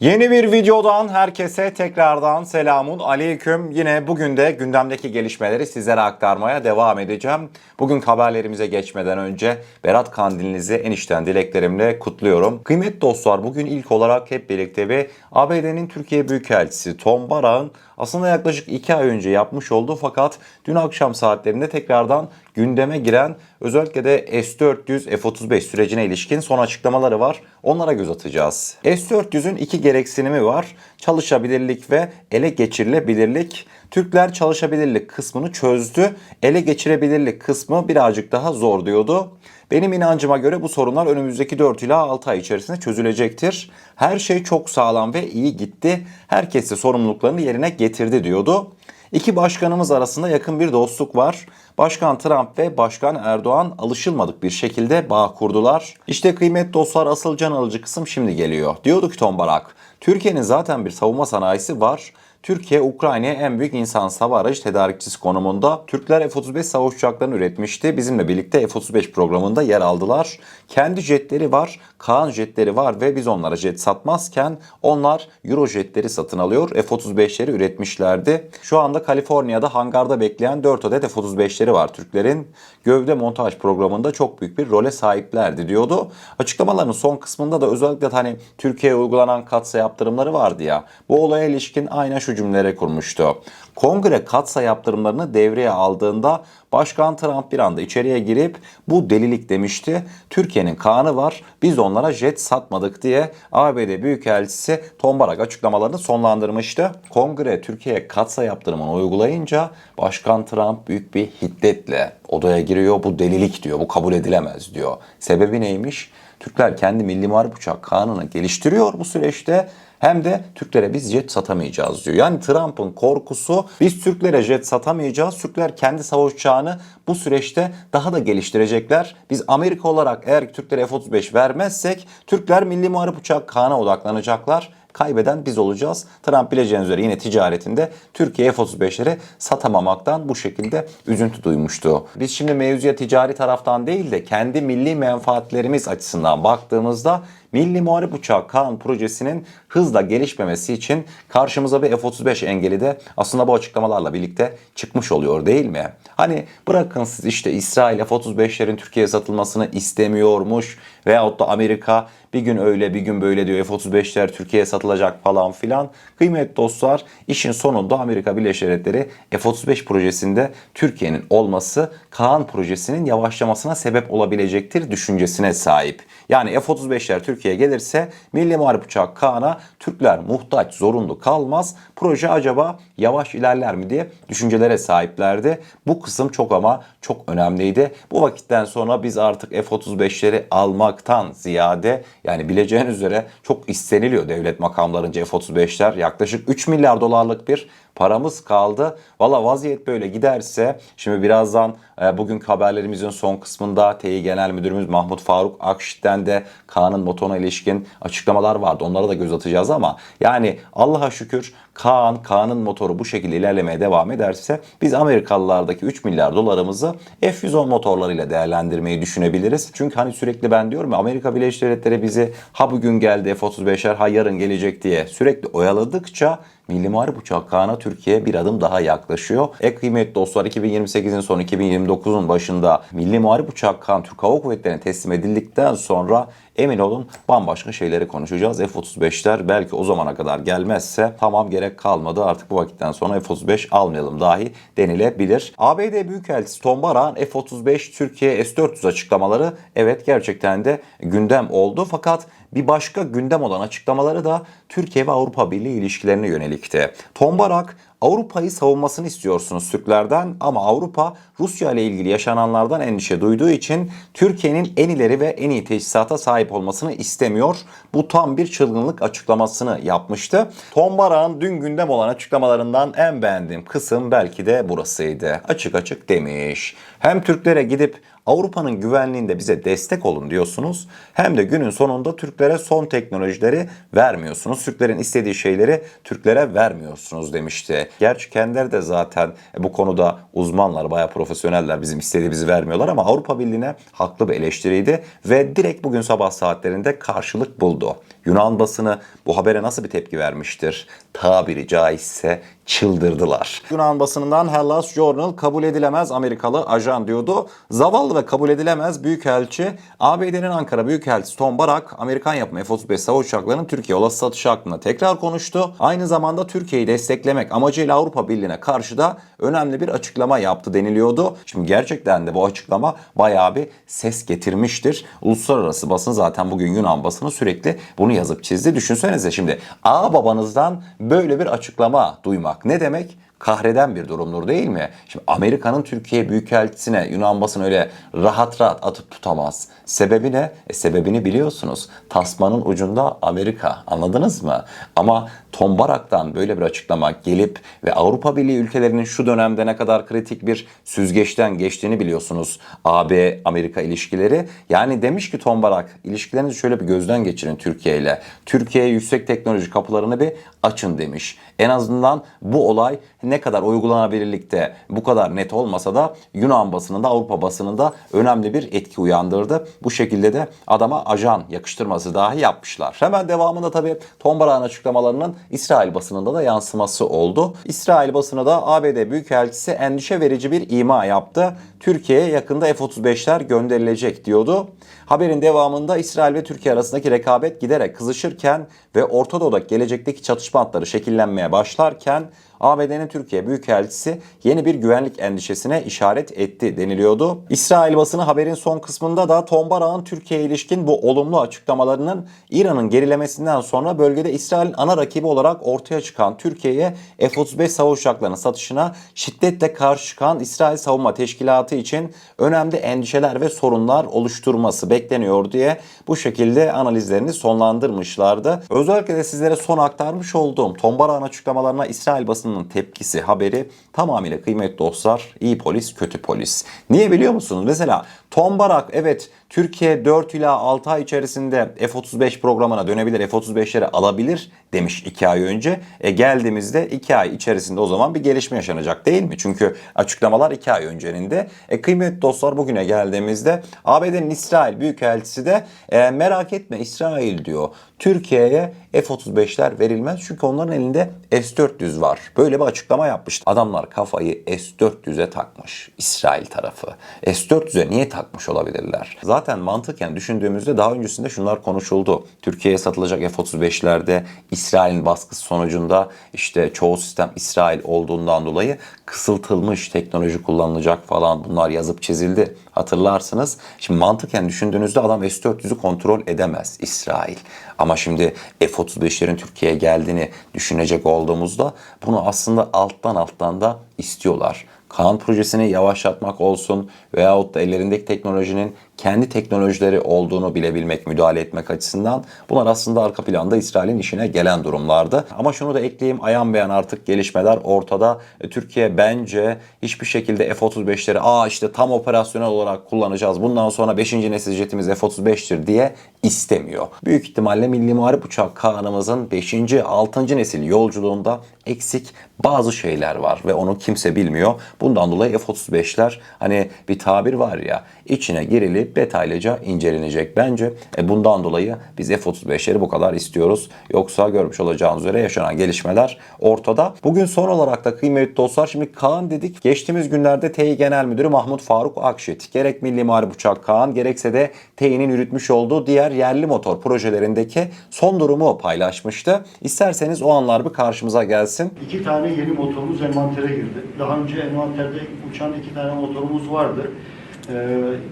Yeni bir videodan herkese tekrardan selamun aleyküm. Yine bugün de gündemdeki gelişmeleri sizlere aktarmaya devam edeceğim. Bugün haberlerimize geçmeden önce Berat Kandilinizi en içten dileklerimle kutluyorum. Kıymetli dostlar, bugün ilk olarak hep birlikte bir ABD'nin Türkiye Büyükelçisi Tom Barak'ın aslında yaklaşık 2 ay önce yapmış olduğu fakat dün akşam saatlerinde tekrardan gündeme giren özellikle de S-400 F-35 sürecine ilişkin son açıklamaları var. Onlara göz atacağız. S-400'ün iki gereksinimi var. Çalışabilirlik ve ele geçirilebilirlik. Türkler çalışabilirlik kısmını çözdü. Ele geçirebilirlik kısmı birazcık daha zor diyordu. Benim inancıma göre bu sorunlar önümüzdeki 4 ila 6 ay içerisinde çözülecektir. Her şey çok sağlam ve iyi gitti. Herkes de sorumluluklarını yerine getirdi diyordu. İki başkanımız arasında yakın bir dostluk var. Başkan Trump ve Başkan Erdoğan alışılmadık bir şekilde bağ kurdular. İşte kıymetli dostlar, asıl can alıcı kısım şimdi geliyor. Diyordu ki Tom Barak, Türkiye'nin zaten bir savunma sanayisi var. Türkiye, Ukrayna'ya en büyük insan hava aracı tedarikçisi konumunda. Türkler F-35 savaş uçaklarını üretmişti. Bizimle birlikte F-35 programında yer aldılar. Kendi jetleri var, Kaan jetleri var ve biz onlara jet satmazken onlar Euro jetleri satın alıyor. F-35'leri üretmişlerdi. Şu anda Kaliforniya'da hangarda bekleyen 4 adet F-35'leri var Türklerin. Gövde montaj programında çok büyük bir role sahiplerdi diyordu. Açıklamaların son kısmında da özellikle hani Türkiye'ye uygulanan katsayı yaptırımları vardı ya. Bu olaya ilişkin aynen şu cümleleri kurmuştu. Kongre katsayı yaptırımlarını devreye aldığında Başkan Trump bir anda içeriye girip bu delilik demişti. Türkiye'nin kanı var, biz onlara jet satmadık diye ABD Büyükelçisi Tom Barak açıklamalarını sonlandırmıştı. Kongre Türkiye'ye katsayı yaptırımını uygulayınca Başkan Trump büyük bir hiddetle odaya giriyor. Bu delilik diyor, bu kabul edilemez diyor. Sebebi neymiş? Türkler kendi milli muharip uçak kanunu geliştiriyor bu süreçte. Hem de Türklere biz jet satamayacağız diyor. Yani Trump'ın korkusu, biz Türklere jet satamayacağız. Türkler kendi savaş uçağını bu süreçte daha da geliştirecekler. Biz Amerika olarak eğer Türklere F-35 vermezsek Türkler milli muharip uçak Kaan'a odaklanacaklar. Kaybeden biz olacağız. Trump bileceğiniz üzere yine ticaretinde Türkiye F-35'leri satamamaktan bu şekilde üzüntü duymuştu. Biz şimdi mevzuya ticari taraftan değil de kendi milli menfaatlerimiz açısından baktığımızda Milli Muharip Uçağı Kaan projesinin hızla gelişmemesi için karşımıza bir F-35 engeli de aslında bu açıklamalarla birlikte çıkmış oluyor değil mi? Hani bırakın siz işte İsrail F-35'lerin Türkiye'ye satılmasını istemiyormuş veyahut da Amerika bir gün öyle bir gün böyle diyor, F-35'ler Türkiye'ye satılacak falan filan. Kıymetli dostlar, işin sonunda Amerika Birleşik Devletleri F-35 projesinde Türkiye'nin olması Kaan projesinin yavaşlamasına sebep olabilecektir düşüncesine sahip. Yani F-35'ler Türkiye'ye gelirse Milli Muharip Uçak Kaan'a Türkler muhtaç, zorunlu kalmaz. Proje acaba yavaş ilerler mi diye düşüncelere sahiplerdi. Bu kısım çok ama çok önemliydi. Bu vakitten sonra biz artık F-35'leri almaktan ziyade, yani bileceğiniz üzere çok isteniliyor devlet makamlarınca F-35'ler. Yaklaşık 3 milyar dolarlık bir paramız kaldı. Valla vaziyet böyle giderse, şimdi birazdan bugünkü haberlerimizin son kısmında Tİ Genel Müdürümüz Mahmut Faruk Akşit'ten de Kaan'ın motoruna ilişkin açıklamalar vardı. Onlara da göz atacağız ama yani Allah'a şükür Kaan'ın motoru bu şekilde ilerlemeye devam ederse biz Amerikalılardaki 3 milyar dolarımızı F-110 motorlarıyla değerlendirmeyi düşünebiliriz. Çünkü hani sürekli ben diyorum ya, Amerika Birleşik Devletleri bizi ha bugün geldi F-35'ler ha yarın gelecek diye sürekli oyaladıkça Milli Muharip Uçak Kaan'a Türkiye bir adım daha yaklaşıyor. Kıymetli dostlar, 2028'in sonu 2029'un başında Milli Muharip Uçak Kaan Türk Hava Kuvvetleri'ne teslim edildikten sonra emin olun bambaşka şeyleri konuşacağız. F-35'ler belki o zamana kadar gelmezse tamam, gerek kalmadı artık, bu vakitten sonra F-35 almayalım dahi denilebilir. ABD Büyükelçisi Tom Barak'ın F-35 Türkiye S-400 açıklamaları evet gerçekten de gündem oldu. Fakat bir başka gündem olan açıklamaları da Türkiye ve Avrupa Birliği ilişkilerine yönelikti. Tom Barak, Avrupa'yı savunmasını istiyorsunuz Türklerden ama Avrupa Rusya ile ilgili yaşananlardan endişe duyduğu için Türkiye'nin en ileri ve en iyi teçhizata sahip olmasını istemiyor. Bu tam bir çılgınlık açıklamasını yapmıştı. Tom Barak'ın dün gündem olan açıklamalarından en beğendiğim kısım belki de burasıydı. Açık açık demiş. Hem Türklere gidip Avrupa'nın güvenliğinde bize destek olun diyorsunuz, hem de günün sonunda Türklere son teknolojileri vermiyorsunuz. Türklerin istediği şeyleri Türklere vermiyorsunuz demişti. Gerçi kendileri de zaten bu konuda uzmanlar, bayağı profesyoneller, bizim istediğimizi vermiyorlar ama Avrupa Birliği'ne haklı bir eleştiriydi ve direkt bugün sabah saatlerinde karşılık buldu. Yunan basını bu habere nasıl bir tepki vermiştir? Tabiri caizse çıldırdılar. Yunan basınından Hellas Journal kabul edilemez Amerikalı ajan diyordu. Zavallı ve kabul edilemez büyükelçi ABD'nin Ankara Büyükelçisi Tom Barak Amerikan yapımı F-35 savaş uçaklarının Türkiye olası satışı hakkında tekrar konuştu. Aynı zamanda Türkiye'yi desteklemek amacıyla Avrupa Birliği'ne karşı da önemli bir açıklama yaptı deniliyordu. Şimdi gerçekten de bu açıklama bayağı bir ses getirmiştir. Uluslararası basın zaten bugün Yunan basını sürekli bunu yazıp çizdi. Düşünsenize şimdi babanızdan böyle bir açıklama duymak ne demek? Kahreden bir durumdur değil mi? Şimdi Amerika'nın Türkiye Büyükelçisi'ne Yunan basını öyle rahat rahat atıp tutamaz. Sebebi ne? Sebebini biliyorsunuz. Tasmanın ucunda Amerika. Anladınız mı? Ama Tom Barak'tan böyle bir açıklama gelip ve Avrupa Birliği ülkelerinin şu dönemde ne kadar kritik bir süzgeçten geçtiğini biliyorsunuz. AB-Amerika ilişkileri. Yani demiş ki Tom Barak, ilişkilerinizi şöyle bir gözden geçirin Türkiye ile. Türkiye'ye yüksek teknoloji kapılarını bir açın demiş. En azından bu olay ne kadar uygulanabilirlikte bu kadar net olmasa da Yunan basınında, Avrupa basınında önemli bir etki uyandırdı. Bu şekilde de adama ajan yakıştırması dahi yapmışlar. Hemen devamında tabii Tom Barak'ın açıklamalarının İsrail basınında da yansıması oldu. İsrail basını da ABD Büyükelçisi endişe verici bir ima yaptı. Türkiye'ye yakında F-35'ler gönderilecek diyordu. Haberin devamında İsrail ve Türkiye arasındaki rekabet giderek kızışırken ve Orta Doğu'daki gelecekteki çatışma hatları şekillenmeye başlarken ABD'nin Türkiye Büyükelçisi yeni bir güvenlik endişesine işaret etti deniliyordu. İsrail basını haberin son kısmında da Tom Barak'ın Türkiye'ye ilişkin bu olumlu açıklamalarının İran'ın gerilemesinden sonra bölgede İsrail'in ana rakibi olarak ortaya çıkan Türkiye'ye F-35 savaş uçaklarının satışına şiddetle karşı çıkan İsrail Savunma Teşkilatı için önemli endişeler ve sorunlar oluşturması bekleniyor diye bu şekilde analizlerini sonlandırmışlardı. Özellikle de sizlere son aktarmış olduğum Tom Barak'ın açıklamalarına İsrail basının tepkisi haberi tamamıyla kıymetli dostlar iyi polis kötü polis. Niye biliyor musunuz? Mesela Tom Barak evet Türkiye 4 ila 6 ay içerisinde F-35 programına dönebilir, F-35'leri alabilir demiş 2 ay önce. Geldiğimizde 2 ay içerisinde o zaman bir gelişme yaşanacak değil mi? Çünkü açıklamalar 2 ay öncenin de. Kıymetli dostlar bugüne geldiğimizde ABD'nin İsrail Büyükelçisi de merak etme İsrail diyor. Türkiye'ye F-35'ler verilmez çünkü onların elinde S-400 var. Böyle bir açıklama yapmıştı. Adamlar kafayı S-400'e takmış İsrail tarafı. S-400'e niye takmış olabilirler? Zaten mantıken düşündüğümüzde daha öncesinde şunlar konuşuldu. Türkiye'ye satılacak F-35'lerde İsrail'in baskısı sonucunda işte çoğu sistem İsrail olduğundan dolayı kısıltılmış teknoloji kullanılacak falan bunlar yazıp çizildi. Hatırlarsınız. Şimdi mantıken düşündüğünüzde adam S-400'ü kontrol edemez İsrail. Ama şimdi F-35'lerin Türkiye'ye geldiğini düşünecek olduğumuzda bunu aslında alttan da istiyorlar. Kaan projesini yavaşlatmak olsun veyahut da ellerindeki teknolojinin kendi teknolojileri olduğunu bilebilmek, müdahale etmek açısından bunlar aslında arka planda İsrail'in işine gelen durumlardı. Ama şunu da ekleyeyim, ayan beyan artık gelişmeler ortada. Türkiye bence hiçbir şekilde F-35'leri işte tam operasyonel olarak kullanacağız, bundan sonra 5. nesil jetimiz F-35'tir diye istemiyor. Büyük ihtimalle Milli Muharip Uçak Kağan'ımızın 5. 6. nesil yolculuğunda eksik bazı şeyler var ve onu kimse bilmiyor. Bundan dolayı F-35'ler hani bir tabir var ya içine girilip detaylıca incelenecek bence. Bundan dolayı biz F-35'leri bu kadar istiyoruz. Yoksa görmüş olacağınız üzere yaşanan gelişmeler ortada. Bugün son olarak da kıymetli dostlar şimdi Kaan dedik. Geçtiğimiz günlerde Tİ Genel Müdürü Mahmut Faruk Akşit gerek Milli Muharip Uçak Kaan gerekse de Tİ'nin yürütmüş olduğu diğer yerli motor projelerindeki son durumu paylaşmıştı. İsterseniz o anlar bir karşımıza gelsin. 2 tane yeni motorumuz envantere girdi. Daha önce envanterde uçan 2 tane motorumuz vardı.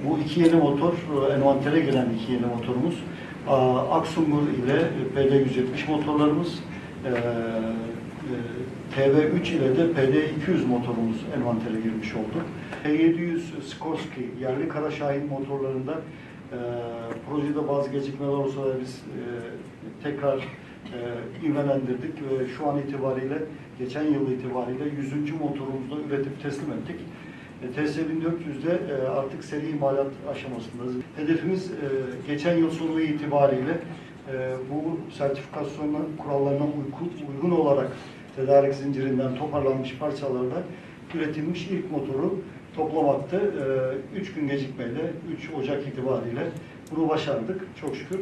Bu 2 yeni motor, envantere giren 2 yeni motorumuz Aksungur ile PD-170 motorlarımız, TV3 ile de PD-200 motorumuz envantere girmiş oldu. T700 Skorsky yerli Kara Şahin motorlarında projede bazı gecikmeler olsa da biz tekrar ivmelendirdik ve şu an itibariyle geçen yıl itibariyle 100. motorumuzu da üretip teslim ettik. TS1400'de artık seri imalat aşamasındayız. Hedefimiz geçen yıl sonu itibariyle bu sertifikasyon kurallarına uygun olarak tedarik zincirinden toparlanmış parçalarla üretilmiş ilk motoru toplamaktı. 3 gün gecikmeyle 3 Ocak itibariyle bunu başardık çok şükür.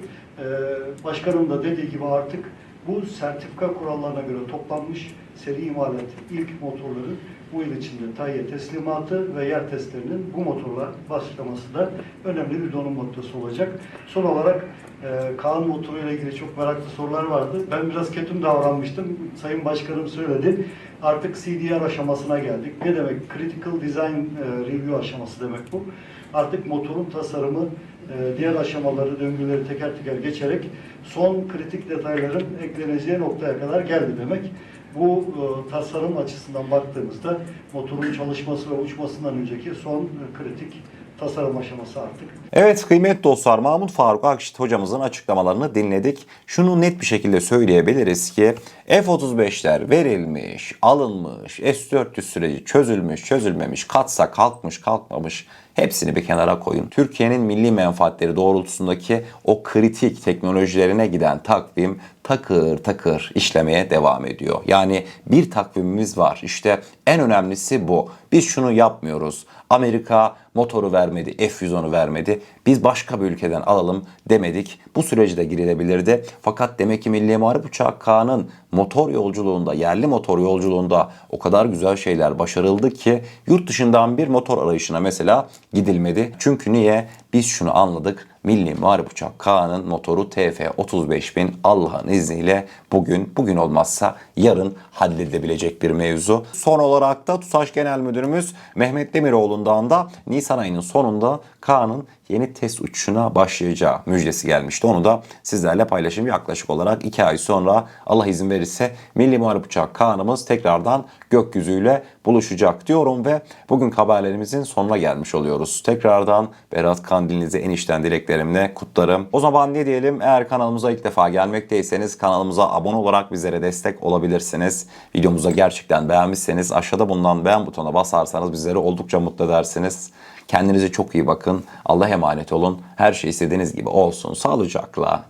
Başkanım da dediği gibi artık bu sertifika kurallarına göre toplanmış seri imalat ilk motorların bu yıl içinde TAİ'ye teslimatı ve yer testlerinin bu motorla başlaması da önemli bir dönüm noktası olacak. Son olarak Kaan motoru ile ilgili çok meraklı sorular vardı. Ben biraz ketum davranmıştım. Sayın Başkanım söyledi. Artık CDR aşamasına geldik. Ne demek? Critical Design Review aşaması demek bu. Artık motorun tasarımı diğer aşamaları, döngüleri teker teker geçerek son kritik detayların ekleneceği noktaya kadar geldi demek. Bu tasarım açısından baktığımızda motorun çalışması ve uçmasından önceki son kritik tasarım aşaması artık. Evet kıymetli dostlar, Mahmut Faruk Akşit hocamızın açıklamalarını dinledik. Şunu net bir şekilde söyleyebiliriz ki F-35'ler verilmiş, alınmış, S-400 süreci çözülmüş, çözülmemiş, katsa kalkmış, kalkmamış hepsini bir kenara koyun. Türkiye'nin milli menfaatleri doğrultusundaki o kritik teknolojilerine giden takvim takır takır işlemeye devam ediyor. Yani bir takvimimiz var. İşte en önemlisi bu. Biz şunu yapmıyoruz. Amerika motoru vermedi, F-110'u vermedi. Biz başka bir ülkeden alalım demedik. Bu süreci de girilebilirdi. Fakat demek ki Milli Muharip Uçağı K'nın motor yolculuğunda, yerli motor yolculuğunda o kadar güzel şeyler başarıldı ki yurt dışından bir motor arayışına mesela gidilmedi. Çünkü niye? Biz şunu anladık. Milli Muharip Uçak K'nın motoru TF35000 Allah'ın izniyle bugün olmazsa yarın halledilebilecek bir mevzu. Son olarak da TUSAŞ Genel Müdürümüz Mehmet Demiroğlu'ndan da Nisan ayının sonunda K'nın yeni test uçuşuna başlayacağı müjdesi gelmişti. Onu da sizlerle paylaşayım. Yaklaşık olarak 2 ay sonra Allah izin verirse Milli Muharip Uçak K'nımız tekrardan gökyüzüyle buluşacak diyorum ve bugün haberlerimizin sonuna gelmiş oluyoruz. Tekrardan Berat Kandilinizi en içten dileklerimle kutlarım. O zaman ne diyelim, eğer kanalımıza ilk defa gelmekteyseniz kanalımıza abone olarak bizlere destek olabilirsiniz. Videomuzu gerçekten beğenmişseniz aşağıda bulunan beğen butonuna basarsanız bizleri oldukça mutlu edersiniz. Kendinize çok iyi bakın. Allah'a emanet olun. Her şey istediğiniz gibi olsun. Sağlıcakla.